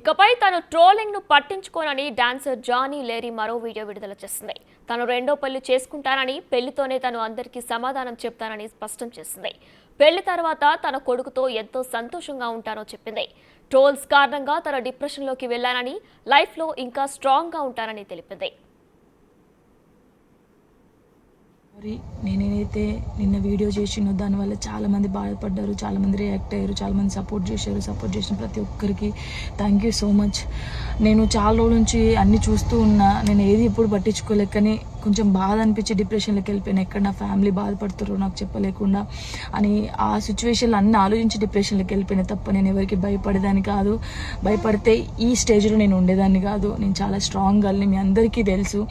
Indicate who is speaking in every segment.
Speaker 1: ఇకపై తను ట్రోలింగ్ ను పట్టించుకోనని డాన్సర్ జానీ లేరీ మరో వీడియో విడుదల చేసింది. తను రెండో పెళ్లి చేసుకుంటానని, పెళ్లితోనే తను అందరికీ సమాధానం చెప్తానని స్పష్టం చేసింది. పెళ్లి తర్వాత తన కొడుకుతో ఎంతో సంతోషంగా ఉంటానో చెప్పింది. ట్రోల్స్ కారణంగా తన డిప్రెషన్లోకి వెళ్లానని, లైఫ్లో ఇంకా స్ట్రాంగ్గా ఉంటానని తెలిపింది.
Speaker 2: నేనేదైతే నిన్న వీడియో చేసినో దానివల్ల చాలామంది బాధపడ్డారు, చాలామంది రియాక్ట్ అయ్యారు, చాలామంది సపోర్ట్ చేశారు. సపోర్ట్ చేసిన ప్రతి ఒక్కరికి థ్యాంక్ యూ సో మచ్. నేను చాలా రోజుల నుంచి అన్నీ చూస్తూ ఉన్నా, నేను ఏది ఎప్పుడు పట్టించుకోలేక, కానీ కొంచెం బాధ అనిపించి డిప్రెషన్లోకి వెళ్ళిపోయాను. ఎక్కడ నా ఫ్యామిలీ బాధపడుతారో నాకు చెప్పలేకుండా అని ఆ సిచ్యువేషన్లో అన్నీ ఆలోచించి డిప్రెషన్లోకి వెళ్ళిపోయినా తప్ప నేను ఎవరికి భయపడేదాన్ని కాదు. భయపడితే ఈ స్టేజ్లో నేను ఉండేదాన్ని కాదు. నేను చాలా స్ట్రాంగ్ గర్ల్ని, మీ అందరికీ తెలుసు.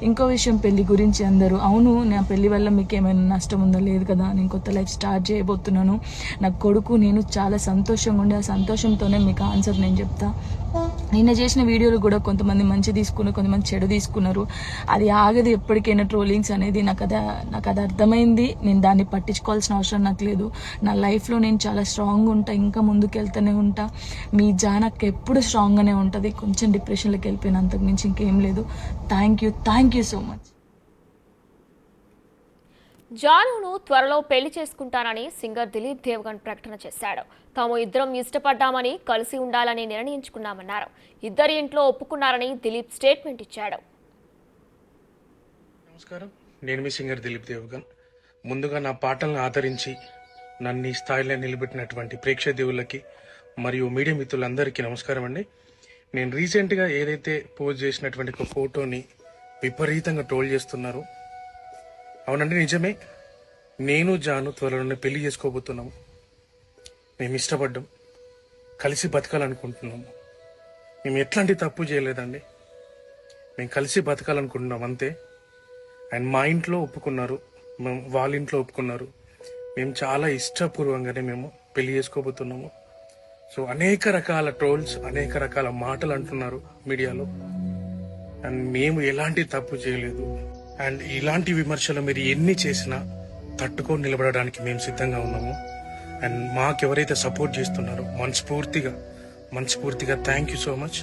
Speaker 2: ఇంకో విషయం, పెళ్లి గురించి అందరూ అవును నా పెళ్లి వల్ల మీకు ఏమైనా నష్టం ఉందో లేదు కదా, నేను కొత్త లైఫ్ స్టార్ట్ చేయబోతున్నాను, నా కొడుకు నేను చాలా సంతోషంగా ఉండే, ఆ సంతోషంతోనే మీకు ఆన్సర్ నేను చెప్తా. నిన్న చేసిన వీడియోలు కూడా కొంతమంది మంచి తీసుకున్నారు, కొంతమంది చెడు తీసుకున్నారు. అది ఆగదు ఎప్పటికైనా ట్రోలింగ్స్ అనేది. నాకు అది అర్థమైంది. నేను దాన్ని పట్టించుకోవాల్సిన అవసరం నాకు లేదు. నా లైఫ్లో నేను చాలా స్ట్రాంగ్ ఉంటా, ఇంకా ముందుకు వెళ్తూనే ఉంటా. మీ జానక్ ఎప్పుడు స్ట్రాంగ్గానే ఉంటుంది. కొంచెం డిప్రెషన్లోకి వెళ్ళిపోయిన, అంతకు మించి ఇంకేం లేదు. Thank you so much.
Speaker 1: జానును త్వరలో పెళ్లి చేసుకుంటానని సింగర్ దిలీప్ దేవగన్ ప్రకటన చేశాడు. తాము ఇద్దరం ఇష్టపడ్డామని, కలిసి ఉండాలని నిర్ణయించుకున్నామన్నారు. ఇద్దరి ఇంట్లో ఒప్పుకున్నారని దిలీప్ స్టేట్మెంట్ ఇచ్చాడు.
Speaker 3: నమస్కారం, నేను మీ సింగర్ దిలీప్ దేవగన్. ముందుగా నా పాటలను ఆదరించి నన్ను ఈ స్థాయిలో నిలబెట్టినటువంటి ప్రేక్షదేవులకి మరియు మీడియా మిత్రులందరికీ నమస్కారం అండి. నేను రీసెంట్గా ఏదైతే పోస్ట్ చేసినటువంటి ఒక ఫోటోని విపరీతంగా ట్రోల్ చేస్తున్నారు. అవునండి, నిజమే. నేను జాను త్వరలోనే పెళ్లి చేసుకోబోతున్నాము. మేము ఇష్టపడ్డాం, కలిసి బతకాలనుకుంటున్నాము. మేము ఎట్లాంటి తప్పు చేయలేదండి. మేము కలిసి బతకాలనుకుంటున్నాం అంతే. అండ్ మా ఇంట్లో ఒప్పుకున్నారు, మేము వాళ్ళ ఇంట్లో ఒప్పుకున్నారు. మేము చాలా ఇష్టపూర్వకంగానే మేము పెళ్లి చేసుకోబోతున్నాము. సో అనేక రకాల ట్రోల్స్, అనేక రకాల మాటలు అంటున్నారు మీడియాలో. అండ్ మేము ఎలాంటి తప్పు చేయలేదు. అండ్ ఇలాంటి విమర్శలు మీరు ఎన్ని చేసినా తట్టుకొని నిలబడడానికి మేము సిద్ధంగా ఉన్నాము. అండ్ మాకెవరైతే సపోర్ట్ చేస్తున్నారో మనస్ఫూర్తిగా థ్యాంక్ యూ సో మచ్.